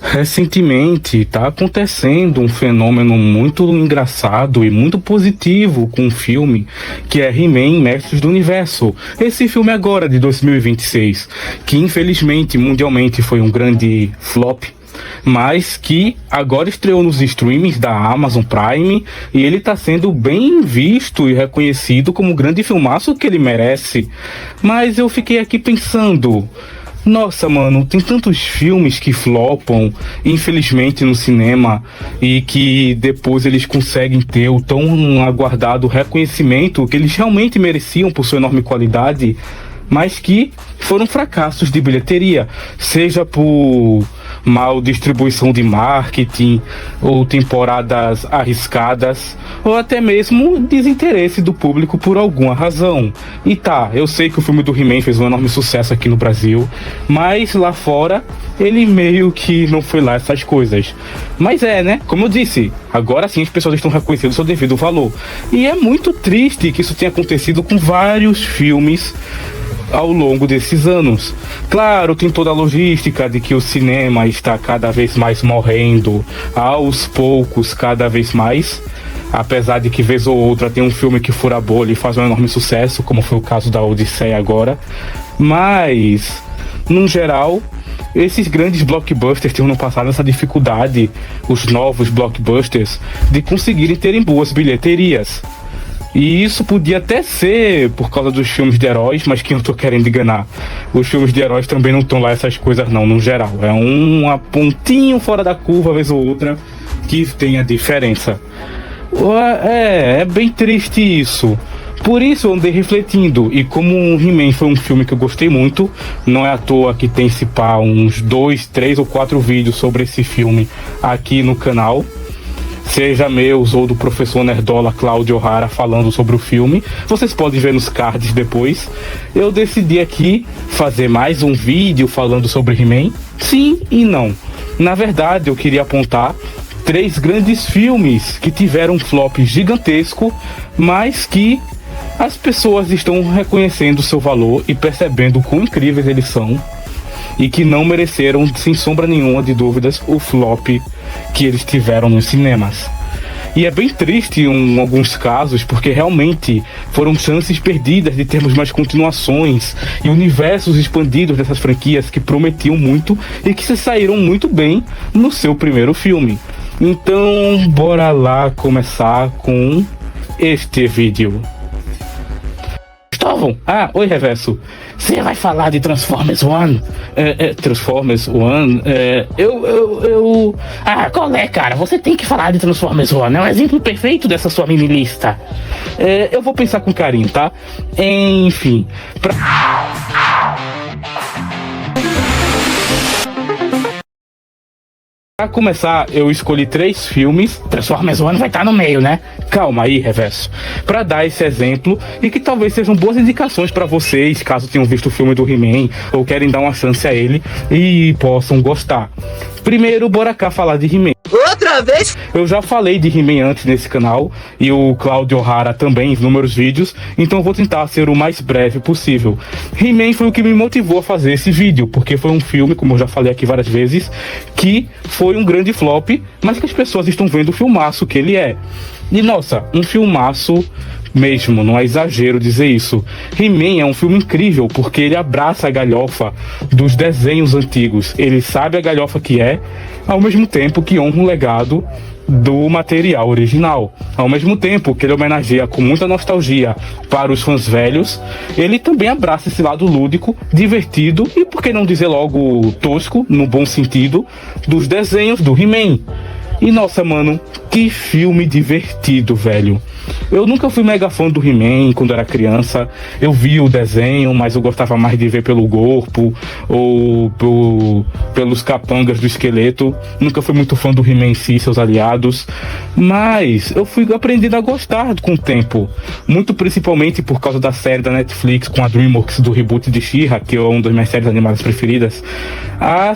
Recentemente está acontecendo um fenômeno muito engraçado e muito positivo com um filme que é He-Man Mestres do Universo. Esse filme agora de 2026, que infelizmente mundialmente foi um grande flop, mas que agora estreou nos streamings da Amazon Prime e ele está sendo bem visto e reconhecido como um grande filmaço que ele merece. Mas eu fiquei aqui pensando, nossa, mano, tem tantos filmes que flopam, infelizmente, no cinema, e que depois eles conseguem ter o tão aguardado reconhecimento que eles realmente mereciam por sua enorme qualidade, mas que foram fracassos de bilheteria, seja por mal distribuição de marketing, ou temporadas arriscadas, ou até mesmo desinteresse do público por alguma razão. E tá, eu sei que o filme do He-Man fez um enorme sucesso aqui no Brasil, mas lá fora ele meio que não foi lá essas coisas. Mas né, como eu disse, agora sim as pessoas estão reconhecendo o seu devido valor. E é muito triste que isso tenha acontecido com vários filmes ao longo desses anos. Claro, tem toda a logística de que o cinema está cada vez mais morrendo, aos poucos, cada vez mais, apesar de que vez ou outra tem um filme que fura a bolha e faz um enorme sucesso, como foi o caso da Odisseia agora, mas, no geral, esses grandes blockbusters tinham no passado essa dificuldade, os novos blockbusters, de conseguirem terem boas bilheterias. E isso podia até ser por causa dos filmes de heróis, mas quem eu tô querendo enganar? Os filmes de heróis também não estão lá essas coisas não, no geral. É um pontinho fora da curva, vez ou outra, que tem a diferença. É bem triste isso. Por isso eu andei refletindo, e como o He-Man foi um filme que eu gostei muito, não é à toa que tem se pá uns 2, 3 ou 4 vídeos sobre esse filme aqui no canal, seja meus ou do professor nerdola Cláudio O'Hara falando sobre o filme. Vocês podem ver nos cards depois. Eu decidi aqui fazer mais um vídeo falando sobre He-Man. Sim e não. Na verdade, eu queria apontar 3 grandes filmes que tiveram um flop gigantesco, mas que as pessoas estão reconhecendo seu valor e percebendo o quão incríveis eles são, e que não mereceram, sem sombra nenhuma de dúvidas, o flop que eles tiveram nos cinemas. E é bem triste em alguns casos, porque realmente foram chances perdidas de termos mais continuações e universos expandidos dessas franquias que prometiam muito e que se saíram muito bem no seu primeiro filme. Então, bora lá começar com este vídeo. Oi, Reverso. Você vai falar de Transformers One? Transformers One? Qual é, cara? Você tem que falar de Transformers One. É um exemplo perfeito dessa sua mini lista. Eu vou pensar com carinho, tá? Enfim. Pra começar, eu escolhi 3 filmes. Transformers One vai estar no meio, né? Calma aí, Reverso. Pra dar esse exemplo e que talvez sejam boas indicações pra vocês, caso tenham visto o filme do He-Man ou querem dar uma chance a ele e possam gostar. Primeiro, bora cá falar de He-Man. Outra vez? Eu já falei de He-Man antes nesse canal, e o Cláudio O'Hara também em inúmeros vídeos, então eu vou tentar ser o mais breve possível. He-Man foi o que me motivou a fazer esse vídeo, porque foi um filme, como eu já falei aqui várias vezes, que foi um grande flop, mas que as pessoas estão vendo o filmaço que ele é. E nossa, um filmaço mesmo, não é exagero dizer isso. He-Man é um filme incrível porque ele abraça a galhofa dos desenhos antigos. Ele sabe a galhofa que é, ao mesmo tempo que honra o legado do material original. Ao mesmo tempo que ele homenageia com muita nostalgia para os fãs velhos, ele também abraça esse lado lúdico, divertido e, por que não dizer logo, tosco, no bom sentido, dos desenhos do He-Man. E nossa, mano, que filme divertido, velho. Eu nunca fui mega fã do He-Man quando era criança. Eu vi o desenho, mas eu gostava mais de ver pelo corpo ou pelos capangas do esqueleto. Nunca fui muito fã do He-Man em si e seus aliados. Mas eu fui aprendendo a gostar com o tempo. Muito principalmente por causa da série da Netflix com a DreamWorks do reboot de She-Ra, que é uma das minhas séries animadas preferidas.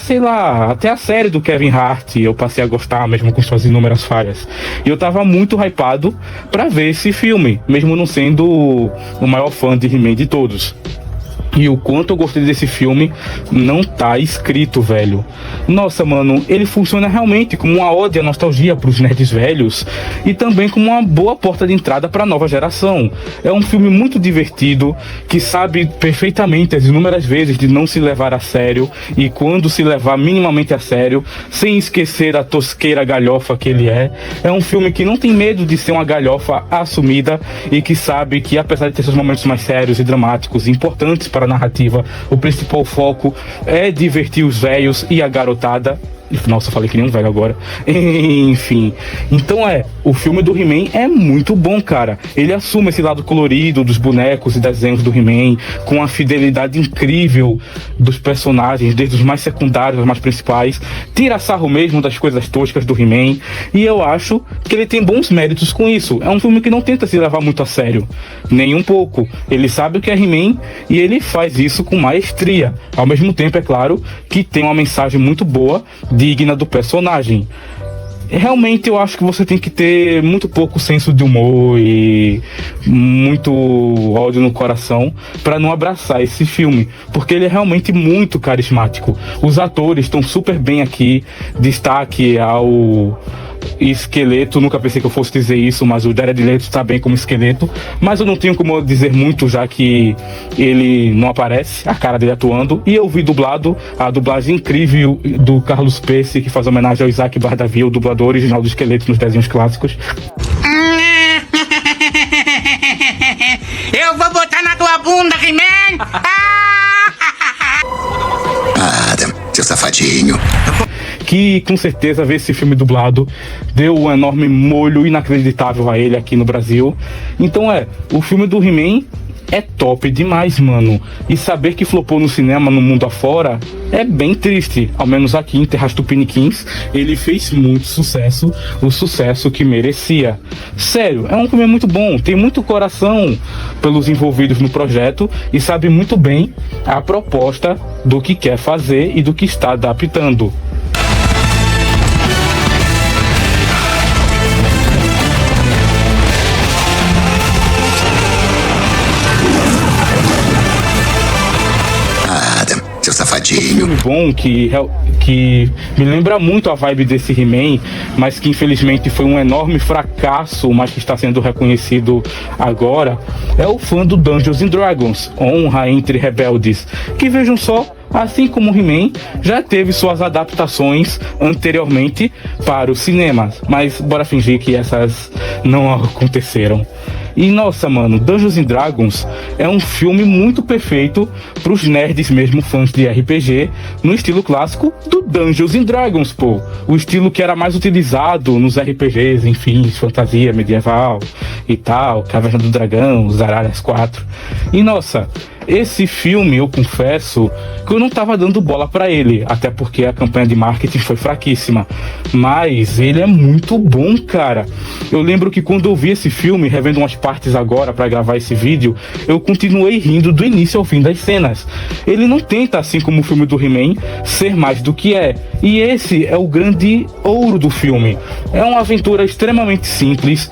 Sei lá, até a série do Kevin Hart eu passei a gostar, mesmo com suas inúmeras falhas. E eu tava muito hypado pra ver esse filme, mesmo não sendo o maior fã de He-Man de todos. E o quanto eu gostei desse filme não tá escrito, velho. Nossa, mano, ele funciona realmente como uma ode à nostalgia pros nerds velhos e também como uma boa porta de entrada pra nova geração. É um filme muito divertido, que sabe perfeitamente as inúmeras vezes de não se levar a sério e quando se levar minimamente a sério, sem esquecer a tosqueira galhofa que ele é. É um filme que não tem medo de ser uma galhofa assumida e que sabe que, apesar de ter seus momentos mais sérios e dramáticos e importantes para a narrativa, o principal foco é divertir os velhos e a garotada. Nossa, falei que nem um velho agora. Enfim. Então o filme do He-Man é muito bom, cara. Ele assume esse lado colorido dos bonecos e desenhos do He-Man, com a fidelidade incrível dos personagens, desde os mais secundários aos mais principais. Tira sarro mesmo das coisas toscas do He-Man. E eu acho que ele tem bons méritos com isso. É um filme que não tenta se levar muito a sério. Nem um pouco. Ele sabe o que é He-Man e ele faz isso com maestria. Ao mesmo tempo, é claro, que tem uma mensagem muito boa, digna do personagem. Realmente eu acho que você tem que ter muito pouco senso de humor e muito ódio no coração para não abraçar esse filme, porque ele é realmente muito carismático. Os atores estão super bem aqui. Destaque ao Esqueleto, nunca pensei que eu fosse dizer isso, mas o Jared Leto está bem como Esqueleto, mas eu não tenho como dizer muito, já que ele não aparece, a cara dele atuando, e eu vi dublado, a dublagem incrível do Carlos Pesce, que faz homenagem ao Isaac Bardaville, o dublador original do Esqueleto nos desenhos clássicos. Eu vou botar na tua bunda, He-Man! Adam, seu safadinho. Que com certeza ver esse filme dublado deu um enorme molho inacreditável a ele aqui no Brasil. Então o filme do He-Man é top demais, mano. E saber que flopou no cinema no mundo afora é bem triste. Ao menos aqui em Terras Tupiniquins ele fez muito sucesso, o sucesso que merecia. Sério, é um filme muito bom, tem muito coração pelos envolvidos no projeto e sabe muito bem a proposta do que quer fazer e do que está adaptando. Seu safadinho. Um filme bom que me lembra muito a vibe desse He-Man, mas que infelizmente foi um enorme fracasso, mas que está sendo reconhecido agora, é o fã do Dungeons and Dragons, Honra entre Rebeldes, que vejam só, assim como o He-Man já teve suas adaptações anteriormente para os cinemas, mas bora fingir que essas não aconteceram. E nossa, mano, Dungeons and Dragons é um filme muito perfeito pros nerds mesmo, fãs de RPG, no estilo clássico do Dungeons and Dragons, pô. O estilo que era mais utilizado nos RPGs, enfim, fantasia medieval e tal, Caverna do Dragão, Zaralhas 4. E nossa, esse filme, eu confesso que eu não tava dando bola pra ele, até porque a campanha de marketing foi fraquíssima. Mas ele é muito bom, cara. Eu lembro que quando eu vi esse filme, revendo umas partes agora pra gravar esse vídeo, eu continuei rindo do início ao fim das cenas. Ele não tenta, assim como o filme do He-Man, ser mais do que é. E esse é o grande ouro do filme. É uma aventura extremamente simples,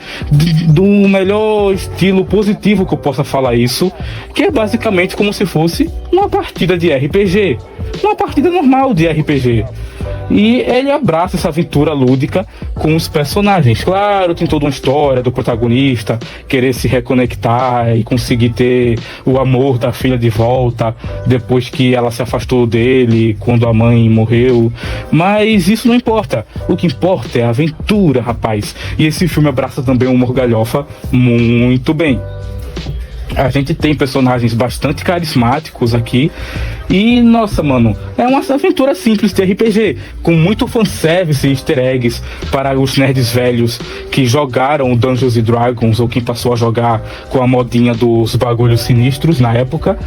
do melhor estilo positivo que eu possa falar isso, que é basicamente como se fosse uma partida de RPG, uma partida normal de RPG. E ele abraça essa aventura lúdica com os personagens. Claro, tem toda uma história do protagonista querer se reconectar e conseguir ter o amor da filha de volta depois que ela se afastou dele quando a mãe morreu. Mas isso não importa. O que importa é a aventura, rapaz. E esse filme abraça também o humor galhofa muito bem. A gente tem personagens bastante carismáticos aqui. E, nossa, mano, é uma aventura simples de RPG, com muito fanservice e easter eggs para os nerds velhos que jogaram Dungeons and Dragons, ou quem passou a jogar com a modinha dos bagulhos sinistros na época.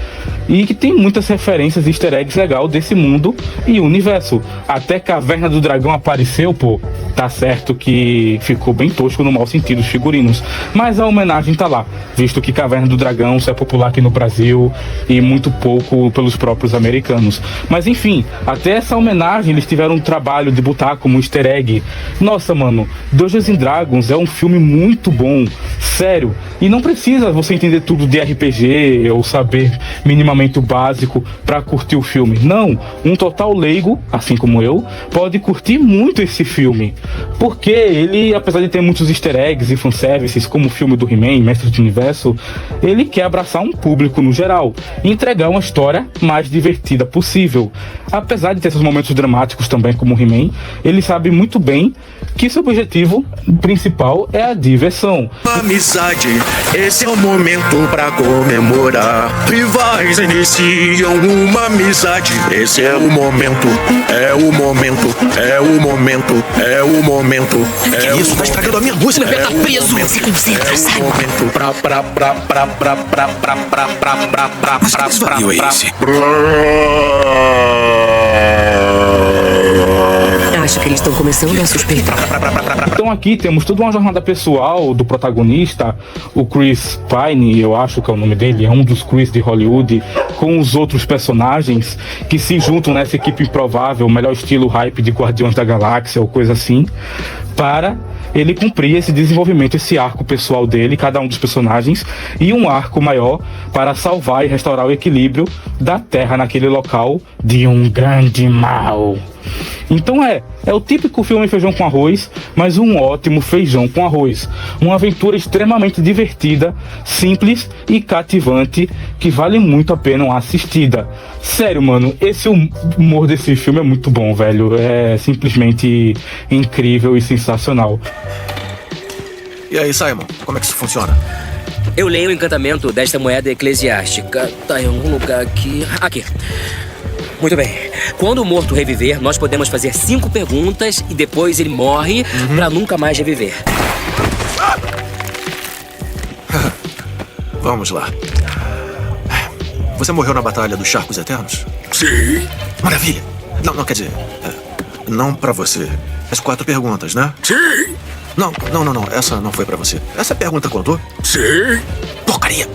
E que tem muitas referências e easter eggs legal desse mundo e universo. Até Caverna do Dragão apareceu, pô. Tá certo que ficou bem tosco no mau sentido os figurinos, mas a homenagem tá lá, visto que Caverna do Dragão Dragão só é popular aqui no Brasil e muito pouco pelos próprios americanos. Mas enfim, até essa homenagem eles tiveram um trabalho de botar como easter egg. Nossa, mano, Dungeons and Dragons é um filme muito bom, sério. E não precisa você entender tudo de RPG ou saber minimamente o básico pra curtir o filme. Não, um total leigo, assim como eu, pode curtir muito esse filme. Porque ele, apesar de ter muitos easter eggs e fanservices, como o filme do He-Man, Mestre do Universo, ele quer abraçar um público no geral e entregar uma história mais divertida possível. Apesar de ter esses momentos dramáticos também, como o He-Man, ele sabe muito bem que seu objetivo principal é a diversão. Amizade, esse é o momento pra comemorar. Rivais iniciam uma amizade. Esse é o momento, é o momento, é o momento, é o momento. É isso, tá estragando a minha música. Tá preso, se concentra, sai. É o momento pra. Mas que desvario é esse? Acho que eles estão começando a suspeitar. Então aqui temos toda uma jornada pessoal do protagonista, o Chris Pine, eu acho que é o nome dele, é um dos Chris de Hollywood, com os outros personagens que se juntam nessa equipe improvável, melhor estilo hype de Guardiões da Galáxia ou coisa assim, para ele cumprir esse desenvolvimento, esse arco pessoal dele, cada um dos personagens, e um arco maior para salvar e restaurar o equilíbrio da Terra naquele local de um grande mal. Então é o típico filme feijão com arroz, mas um ótimo feijão com arroz. Uma aventura extremamente divertida, simples e cativante, que vale muito a pena uma assistida. Sério, mano, esse humor desse filme é muito bom, velho. É simplesmente incrível e sensacional. E aí, Simon, como é que isso funciona? Eu leio o encantamento desta moeda eclesiástica. Tá em algum lugar aqui. Aqui. Muito bem. Quando o morto reviver, nós podemos fazer 5 perguntas e depois ele morre pra nunca mais reviver. Vamos lá. Você morreu na Batalha dos Charcos Eternos? Sim. Maravilha. Não, quer dizer... não pra você. As 4 perguntas, né? Sim. Não. Essa não foi pra você. Essa pergunta contou? Sim. Porcaria.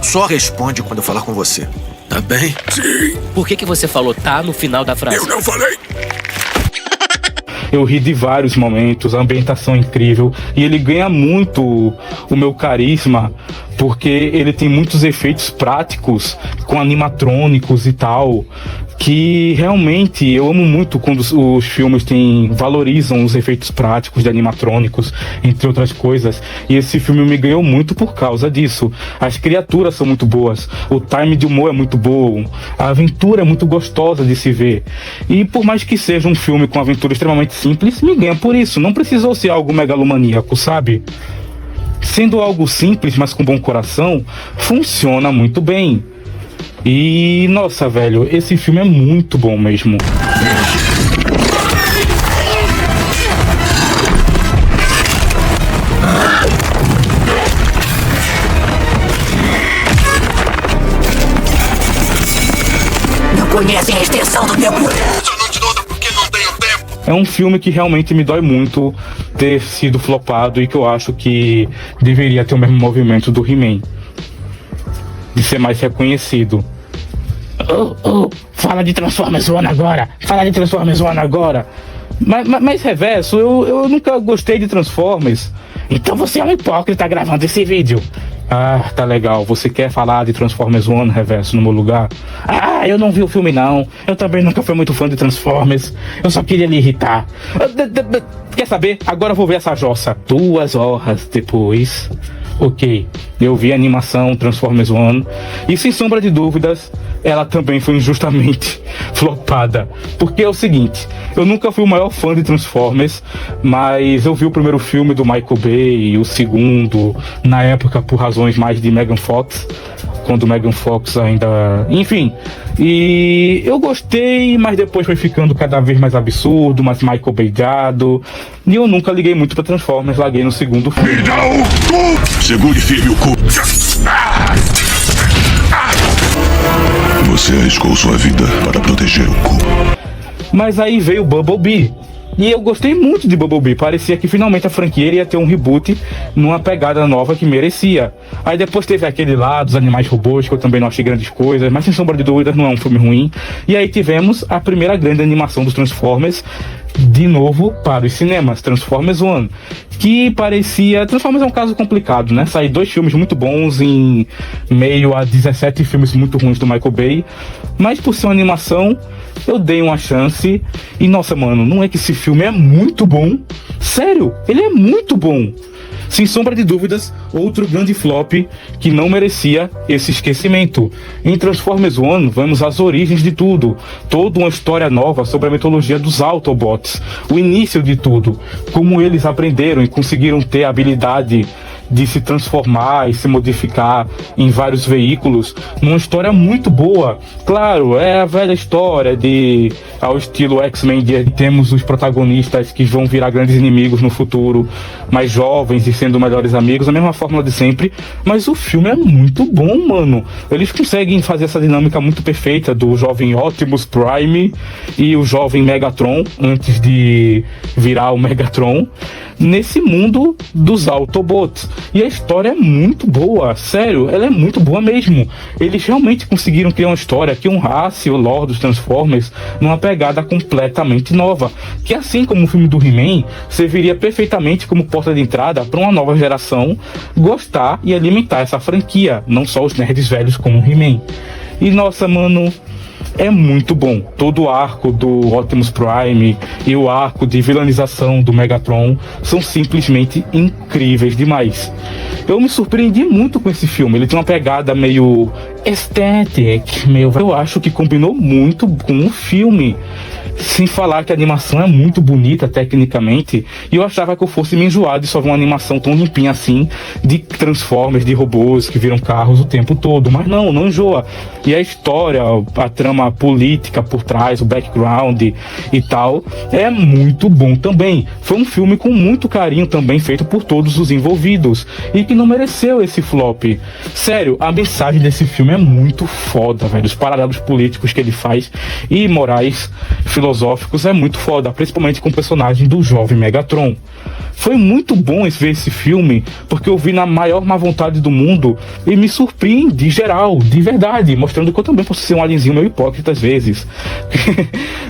Só responde quando eu falar com você. Tá bem? Sim. Por que você falou tá no final da frase? Eu não falei. Eu ri de vários momentos, a ambientação é incrível e ele ganha muito o meu carisma porque ele tem muitos efeitos práticos com animatrônicos e tal, que realmente eu amo muito quando os filmes valorizam os efeitos práticos de animatrônicos, entre outras coisas, e esse filme me ganhou muito por causa disso. As criaturas são muito boas, o time de humor é muito bom, a aventura é muito gostosa de se ver, e por mais que seja um filme com aventura extremamente simples, me ganha por isso. Não precisou ser algo megalomaníaco, sabe? Sendo algo simples, mas com bom coração, funciona muito bem. E, nossa, velho, esse filme é muito bom mesmo. Não conhecem a extensão do meu poder. Isso não te nota porque não tenho tempo. É um filme que realmente me dói muito ter sido flopado e que eu acho que deveria ter o mesmo movimento do He-Man, de ser mais reconhecido. Fala de Transformers One agora! Fala de Transformers One agora! Mas Reverso, eu nunca gostei de Transformers. Então você é um hipócrita gravando esse vídeo. Ah, tá legal. Você quer falar de Transformers One, Reverso, no meu lugar? Ah, eu não vi o filme não. Eu também nunca fui muito fã de Transformers. Eu só queria lhe irritar. Quer saber? Agora eu vou ver essa jossa. 2 horas depois... Ok, eu vi a animação Transformers One e sem sombra de dúvidas, ela também foi injustamente flopada. Porque é o seguinte, eu nunca fui o maior fã de Transformers, mas eu vi o primeiro filme do Michael Bay e o segundo, na época por razões mais de Megan Fox, quando Megan Fox ainda... Enfim, e eu gostei, mas depois foi ficando cada vez mais absurdo, mais Michael Bayado, e eu nunca liguei muito pra Transformers, larguei no segundo filme. Me dá o cu! Segure firme o cu. Você arriscou sua vida para proteger o cu. Mas aí veio Bumblebee. E eu gostei muito de Bumblebee. Parecia que finalmente a franquia ia ter um reboot numa pegada nova que merecia. Aí depois teve aquele lá dos Animais Robôs, que eu também não achei grandes coisas, mas sem sombra de dúvidas não é um filme ruim. E aí tivemos a primeira grande animação dos Transformers, de novo para os cinemas, Transformers One, que parecia... Transformers é um caso complicado, né? Sair 2 filmes muito bons em meio a 17 filmes muito ruins do Michael Bay, mas por ser uma animação, eu dei uma chance e, nossa, mano, não é que esse filme é muito bom? Sério, ele é muito bom. Sem sombra de dúvidas, outro grande flop que não merecia esse esquecimento. Em Transformers One, vemos as origens de tudo. Toda uma história nova sobre a mitologia dos Autobots. O início de tudo. Como eles aprenderam e conseguiram ter a habilidade de se transformar e se modificar em vários veículos, numa história muito boa. Claro, é a velha história de, ao estilo X-Men, temos os protagonistas que vão virar grandes inimigos no futuro, mais jovens e sendo melhores amigos, a mesma fórmula de sempre, mas o filme é muito bom, mano. Eles conseguem fazer essa dinâmica muito perfeita do jovem Optimus Prime e o jovem Megatron, antes de virar o Megatron, nesse mundo dos Autobots. E a história é muito boa, sério, ela é muito boa mesmo. Eles realmente conseguiram criar uma história que honrasse o lore dos Transformers numa pegada completamente nova, que assim como o filme do He-Man, serviria perfeitamente como porta de entrada para uma nova geração gostar e alimentar essa franquia, não só os nerds velhos como o He-Man. E nossa, mano, é muito bom. Todo o arco do Optimus Prime e o arco de vilanização do Megatron são simplesmente incríveis demais. Eu me surpreendi muito com esse filme. Ele tem uma pegada meio aesthetic, eu acho que combinou muito com o filme. Sem falar que a animação é muito bonita tecnicamente, e eu achava que eu fosse me enjoar de só ver uma animação tão limpinha assim, de Transformers, de robôs que viram carros o tempo todo, mas não enjoa. E a história, a trama política por trás, o background e tal, é muito bom também. Foi um filme com muito carinho também, feito por todos os envolvidos, e que não mereceu esse flop. Sério, a mensagem desse filme é muito foda, velho. Os paralelos políticos que ele faz e morais filosóficos é muito foda, principalmente com o personagem do jovem Megatron. Foi muito bom ver esse filme, porque eu vi na maior má vontade do mundo e me surpreendi geral, de verdade, mostrando que eu também posso ser um alienzinho meio hipócrita às vezes.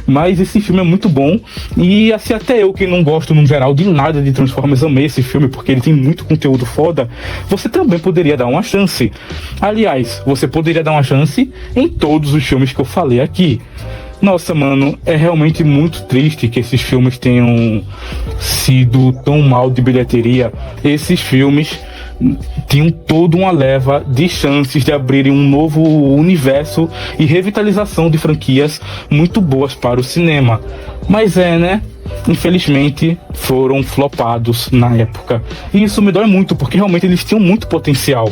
Mas esse filme é muito bom, e assim, até eu que não gosto no geral de nada de Transformers, amei esse filme porque ele tem muito conteúdo foda. Você também poderia dar uma chance. Aliás, você poderia dar uma chance em todos os filmes que eu falei aqui. Nossa, mano, é realmente muito triste que esses filmes tenham sido tão mal de bilheteria. Esses filmes tinham toda uma leva de chances de abrirem um novo universo e revitalização de franquias muito boas para o cinema. Mas né? Infelizmente foram flopados na época. E isso me dói muito, porque realmente eles tinham muito potencial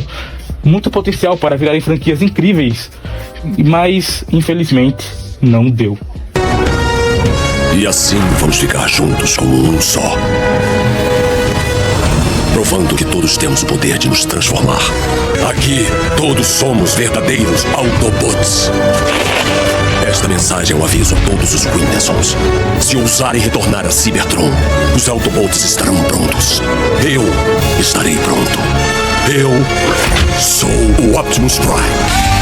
para virarem franquias incríveis. Mas, infelizmente, não deu. E assim vamos ficar juntos como um só, provando que todos temos o poder de nos transformar. Aqui, todos somos verdadeiros Autobots. Esta mensagem é um aviso a todos os Quintessons. Se ousarem retornar a Cybertron, os Autobots estarão prontos. Eu estarei pronto. Eu sou o Optimus Prime.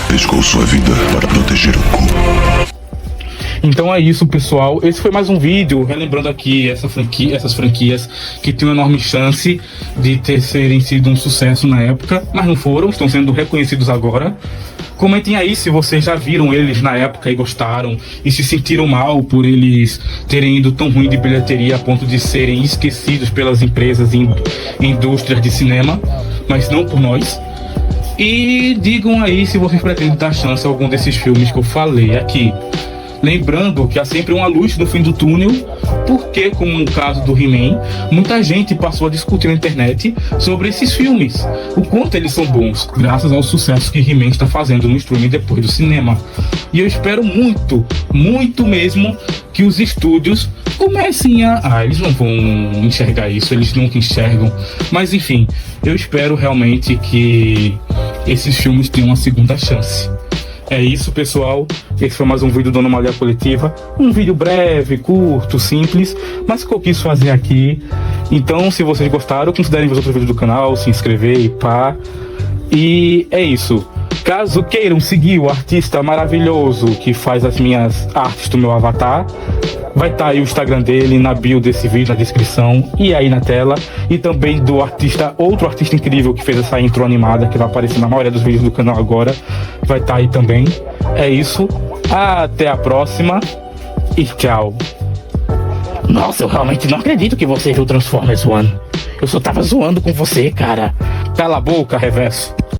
Arriscou sua vida para proteger o Cu. Então é isso, pessoal. Esse foi mais um vídeo relembrando aqui essas franquias que tinham enorme chance de terem sido um sucesso na época, mas não foram, estão sendo reconhecidos agora. Comentem aí se vocês já viram eles na época e gostaram, e se sentiram mal por eles terem ido tão ruim de bilheteria a ponto de serem esquecidos pelas empresas e indústrias de cinema, mas não por nós. E digam aí se vocês pretendem dar chance a algum desses filmes que eu falei aqui. Lembrando que há sempre uma luz no fim do túnel, porque, como no caso do He-Man, muita gente passou a discutir na internet sobre esses filmes, o quanto eles são bons, graças ao sucesso que He-Man está fazendo no streaming depois do cinema. E eu espero muito, muito mesmo, que os estúdios comecem eles não vão enxergar isso, eles nunca enxergam, mas enfim, eu espero realmente que esses filmes tenham uma segunda chance. É isso, pessoal. Esse foi mais um vídeo do Anomalia Coletiva. Um vídeo breve, curto, simples, mas que eu quis fazer aqui. Então, se vocês gostaram, considerem ver os outros vídeos do canal, se inscrever e pá. E é isso. Caso queiram seguir o artista maravilhoso que faz as minhas artes do meu avatar, vai estar aí o Instagram dele na bio desse vídeo, na descrição e aí na tela. E também do artista, outro artista incrível que fez essa intro animada, que vai aparecer na maioria dos vídeos do canal agora, vai estar aí também. É isso, até a próxima e tchau. Nossa, eu realmente não acredito que você viu Transformers One. Eu só tava zoando com você, cara. Cala a boca, Reverso.